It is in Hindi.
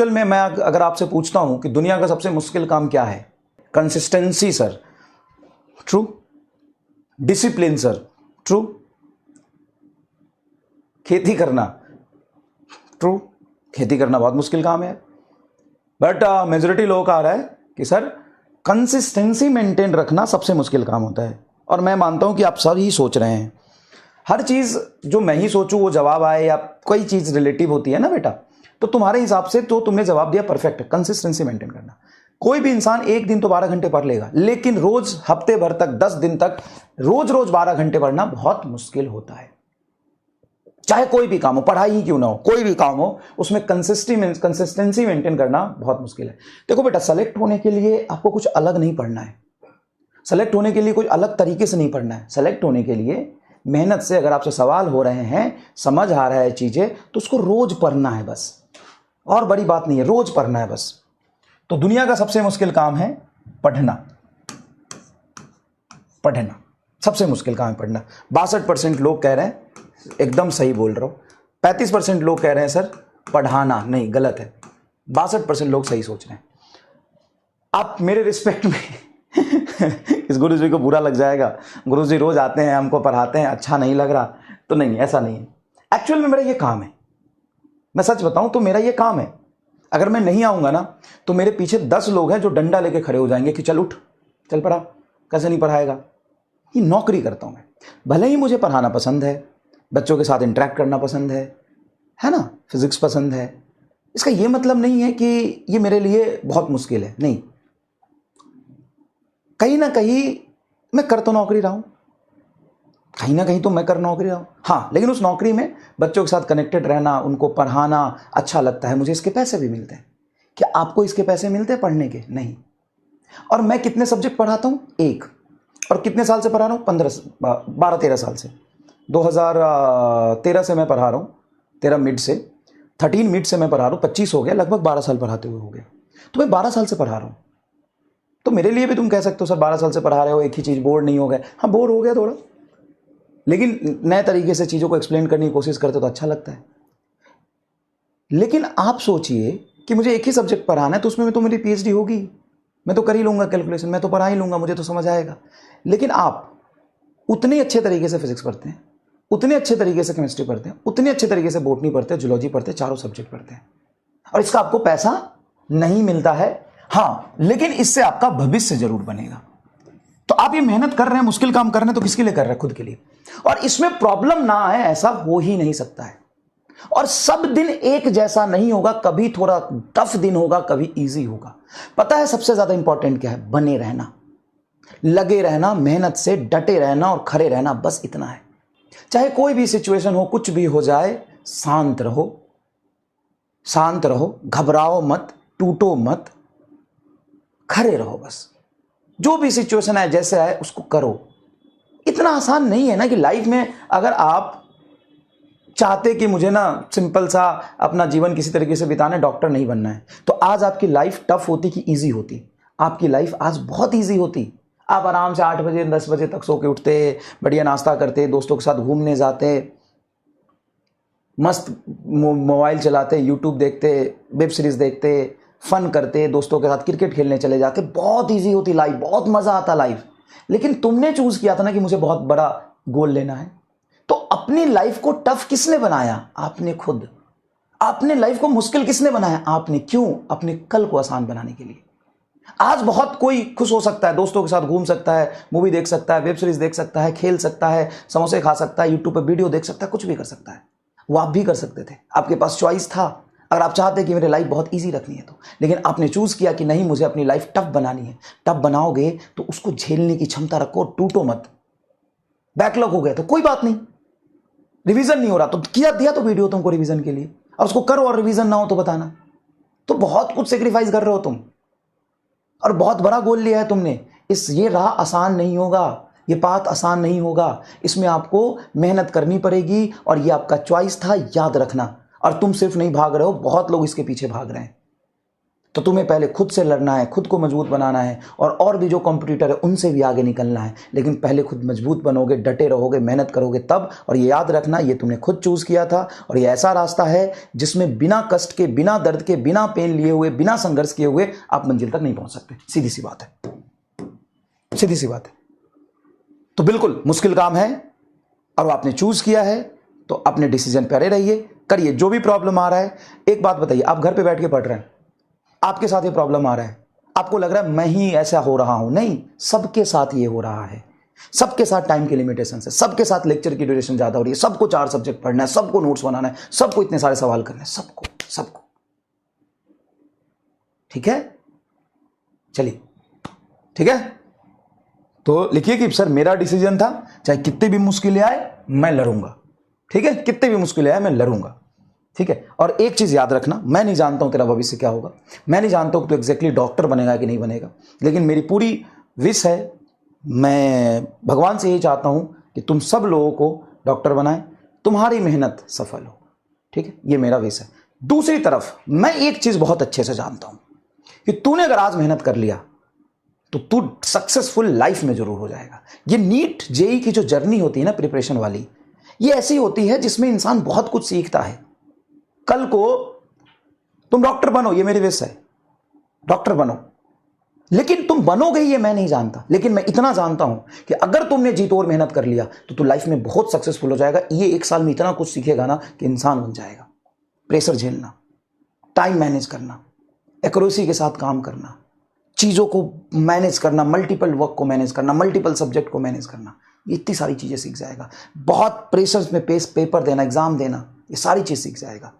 एक्चुअल में मैं अगर आपसे पूछता हूं कि दुनिया का सबसे मुश्किल काम क्या है, consistency sir, true. Discipline sir, true. खेती करना, ट्रू। खेती करना बहुत मुश्किल काम है, बट मेजोरिटी लोगों का आ रहा है कि सर कंसिस्टेंसी मेंटेन रखना सबसे मुश्किल काम होता है। और मैं मानता हूं कि आप सब ही सोच रहे हैं, हर चीज जो मैं ही सोचूं वो जवाब आए, या कोई चीज रिलेटिव होती है ना बेटा, तो तुम्हारे हिसाब से तो तुमने जवाब दिया परफेक्ट, कंसिस्टेंसी मेंटेन करना। कोई भी इंसान एक दिन तो 12 घंटे पढ़ लेगा, लेकिन रोज हफ्ते भर तक 10 दिन तक रोज रोज 12 घंटे पढ़ना बहुत मुश्किल होता है। चाहे कोई भी काम हो, पढ़ाई ही क्यों ना हो, कोई भी काम हो, उसमें कंसिस्टेंसी मेंटेन करना बहुत मुश्किल है। देखो बेटा, सेलेक्ट होने के लिए आपको कुछ अलग नहीं पढ़ना है, सेलेक्ट होने के लिए कुछ अलग तरीके से नहीं पढ़ना है। सेलेक्ट होने के लिए मेहनत से, अगर आपसे सवाल हो रहे हैं, समझ आ रहा है चीजें, तो उसको रोज पढ़ना है बस, और बड़ी बात नहीं है, रोज पढ़ना है बस। तो दुनिया का सबसे मुश्किल काम है पढ़ना। पढ़ना सबसे मुश्किल काम है, पढ़ना। 62% लोग कह रहे हैं, एकदम सही बोल रहा हूं, 35% लोग कह रहे हैं सर पढ़ाना, नहीं गलत है, 62% लोग सही सोच रहे हैं। आप मेरे रिस्पेक्ट में इस गुरुजी को बुरा लग जाएगा, गुरुजी रोज आते हैं, हमको पढ़ाते हैं, अच्छा नहीं लग रहा, तो नहीं, ऐसा नहीं है। एक्चुअल में मेरा ये काम है, मैं सच बताऊं तो मेरा ये काम है। अगर मैं नहीं आऊंगा ना, तो मेरे पीछे 10 लोग हैं जो डंडा लेके खड़े हो जाएंगे कि चल उठ, चल पढ़ा। कैसे नहीं पढ़ाएगा? ये नौकरी करता हूं मैं। भले ही मुझे पढ़ाना पसंद है, बच्चों के साथ इंटरेक्ट करना पसंद है ना, फिजिक्स पसंद है, इसका ये मतलब नहीं है कि ये मेरे लिए बहुत मुश्किल है, नहीं। कहीं ना कहीं मैं कर तो नौकरी रहा हूं, कहीं ना कहीं तो मैं कर नौकरी रहा हूं, हाँ, लेकिन उस नौकरी में बच्चों के साथ कनेक्टेड रहना, उनको पढ़ाना अच्छा लगता है, मुझे इसके पैसे भी मिलते हैं। क्या आपको इसके पैसे मिलते हैं पढ़ने के? नहीं। और मैं कितने सब्जेक्ट पढ़ाता हूं? एक। और कितने साल से पढ़ा रहा हूं? 12-13 साल से। 2013 से मैं पढ़ा रहा हूं, 13 मिड से, 13 मिड से मैं पढ़ा रहा हूं, 25 हो गया, लगभग 12 साल पढ़ाते हुए हो गया। तो मैं 12 साल से पढ़ा रहा हूं। तो मेरे लिए भी तुम कह सकते हो सर 12 साल से पढ़ा रहे हो, एक ही चीज, बोर नहीं हो गए? हाँ, बोर हो गया थोड़ा, लेकिन नए तरीके से चीजों को एक्सप्लेन करने की कोशिश करते तो अच्छा लगता है। लेकिन आप सोचिए कि मुझे एक ही सब्जेक्ट पढ़ाना है, तो उसमें तो मेरी पीएचडी होगी, मैं तो कर ही लूंगा कैलकुलेशन, मैं तो पढ़ा ही लूंगा, मुझे तो समझ आएगा। लेकिन आप उतने अच्छे तरीके से फिजिक्स पढ़ते हैं, उतने अच्छे तरीके से केमिस्ट्री पढ़ते हैं, उतने अच्छे तरीके से बॉटनी पढ़ते हैं, जूलॉजी पढ़ते हैं, चारों सब्जेक्ट पढ़ते हैं, और इसका आपको पैसा नहीं मिलता है। हाँ, लेकिन इससे आपका भविष्य जरूर बनेगा। तो आप ये मेहनत कर रहे हैं, मुश्किल काम कर रहे हैं, तो किसके लिए कर रहे हैं? खुद के लिए। और इसमें प्रॉब्लम ना आए ऐसा हो ही नहीं सकता है। और सब दिन एक जैसा नहीं होगा, कभी थोड़ा टफ दिन होगा, कभी इजी होगा। पता है सबसे ज्यादा इंपॉर्टेंट क्या है? बने रहना, लगे रहना, मेहनत से डटे रहना और खड़े रहना, बस इतना है। चाहे कोई भी सिचुएशन हो, कुछ भी हो जाए, शांत रहो, शांत रहो, घबराओ मत, टूटो मत, खड़े रहो बस। जो भी सिचुएशन है, जैसे आए उसको करो। इतना आसान नहीं है ना कि लाइफ में अगर आप चाहते कि मुझे ना सिंपल सा अपना जीवन किसी तरीके से बिताना है, डॉक्टर नहीं बनना है, तो आज आपकी लाइफ टफ होती कि इजी होती? आपकी लाइफ आज बहुत इजी होती। आप आराम से 8 बजे 10 बजे तक सो के उठते, बढ़िया नाश्ता करते, दोस्तों के साथ घूमने जाते, मस्त मोबाइल चलाते, यूट्यूब देखते, वेब सीरीज देखते, फन करते, दोस्तों के साथ क्रिकेट खेलने चले जाते। बहुत इजी होती लाइफ, बहुत मजा आता लाइफ। लेकिन तुमने चूज किया था ना कि मुझे बहुत बड़ा गोल लेना है, तो अपनी लाइफ को टफ किसने बनाया? आपने खुद। आपने लाइफ को मुश्किल किसने बनाया? आपने। क्यों? अपने कल को आसान बनाने के लिए। आज बहुत कोई खुश हो सकता है, दोस्तों के साथ घूम सकता है, मूवी देख सकता है, वेब सीरीज देख सकता है, खेल सकता है, समोसे खा सकता है, यूट्यूब पर वीडियो देख सकता है, कुछ भी कर सकता है। वो आप भी कर सकते थे, आपके पास चॉइस था। अगर आप चाहते कि मेरी लाइफ बहुत इजी रखनी है तो, लेकिन आपने चूज किया कि नहीं, मुझे अपनी लाइफ टफ बनानी है। टफ बनाओगे तो उसको झेलने की क्षमता रखो, टूटो मत। बैकलॉग हो गया तो कोई बात नहीं, रिवीजन नहीं हो रहा तो किया दिया तो वीडियो तुमको रिवीजन के लिए, और उसको करो, और रिवीजन ना हो तो बताना। तो बहुत कुछ सेक्रीफाइस कर रहे हो तुम, और बहुत बड़ा गोल लिया है तुमने। ये राह आसान नहीं होगा, ये पाथ आसान नहीं होगा, इसमें आपको मेहनत करनी पड़ेगी, और ये आपका चॉइस था, याद रखना। और तुम सिर्फ नहीं भाग रहे हो, बहुत लोग इसके पीछे भाग रहे हैं। तो तुम्हें पहले खुद से लड़ना है, खुद को मजबूत बनाना है, और भी जो कॉम्पिटिटर है उनसे भी आगे निकलना है। लेकिन पहले खुद मजबूत बनोगे, डटे रहोगे, मेहनत करोगे तब। और ये याद रखना, ये तुमने खुद चूज किया था और ये ऐसा रास्ता है जिसमें बिना कष्ट के, बिना दर्द के, बिना पेन लिए हुए, बिना संघर्ष किए हुए आप मंजिल तक नहीं पहुंच सकते। सीधी सी बात है, सीधी सी बात है। तो बिल्कुल मुश्किल काम है और आपने चूज किया है तो अपने डिसीजन पे अड़े रहिए, करिए जो भी प्रॉब्लम आ रहा है। एक बात बताइए, आप घर पे बैठ के पढ़ रहे हैं, आपके साथ ये प्रॉब्लम आ रहा है, आपको लग रहा है मैं ही ऐसा हो रहा हूं, नहीं, सबके साथ ये हो रहा है। सबके साथ टाइम की लिमिटेशन है, सबके साथ लेक्चर की ड्यूरेशन ज्यादा हो रही है, सबको 4 सब्जेक्ट पढ़ना है, सबको नोट्स बनाना है, सबको इतने सारे सवाल करने हैं, सबको सबको। ठीक है, चलिए ठीक है। तो लिखिए कि सर मेरा डिसीजन था, चाहे कितनी भी मुश्किलें आए मैं लड़ूंगा। ठीक है, कितनी भी मुश्किलें आए मैं लड़ूंगा। ठीक है, और एक चीज याद रखना, मैं नहीं जानता हूं तेरा भविष्य क्या होगा, मैं नहीं जानता हूं कि तू एग्जैक्टली डॉक्टर बनेगा कि नहीं बनेगा, लेकिन मेरी पूरी विश है, मैं भगवान से यही चाहता हूं कि तुम सब लोगों को डॉक्टर बनाए, तुम्हारी मेहनत सफल हो। ठीक है, ये मेरा विश है। दूसरी तरफ मैं एक चीज बहुत अच्छे से जानता हूं कि तूने अगर आज मेहनत कर लिया तो तू सक्सेसफुल लाइफ में जरूर हो जाएगा। ये नीट जेई की जो जर्नी होती है ना, प्रिपरेशन वाली, ये ऐसी होती है जिसमें इंसान बहुत कुछ सीखता है। कल को तुम डॉक्टर बनो, ये मेरी विश है, डॉक्टर बनो। लेकिन तुम बनोगे ये मैं नहीं जानता, लेकिन मैं इतना जानता हूं कि अगर तुमने जी तोड़ मेहनत कर लिया तो तू लाइफ में बहुत सक्सेसफुल हो जाएगा। ये 1 साल में इतना कुछ सीखेगा ना कि इंसान बन जाएगा। प्रेशर झेलना, टाइम मैनेज करना, एक्यूरेसी के साथ काम करना, चीजों को मैनेज करना, मल्टीपल वर्क को मैनेज करना, मल्टीपल सब्जेक्ट को मैनेज करना, ये इतनी सारी चीजें सीख जाएगा। बहुत प्रेशर्स में पेपर देना, एग्जाम देना, ये सारी चीज सीख जाएगा।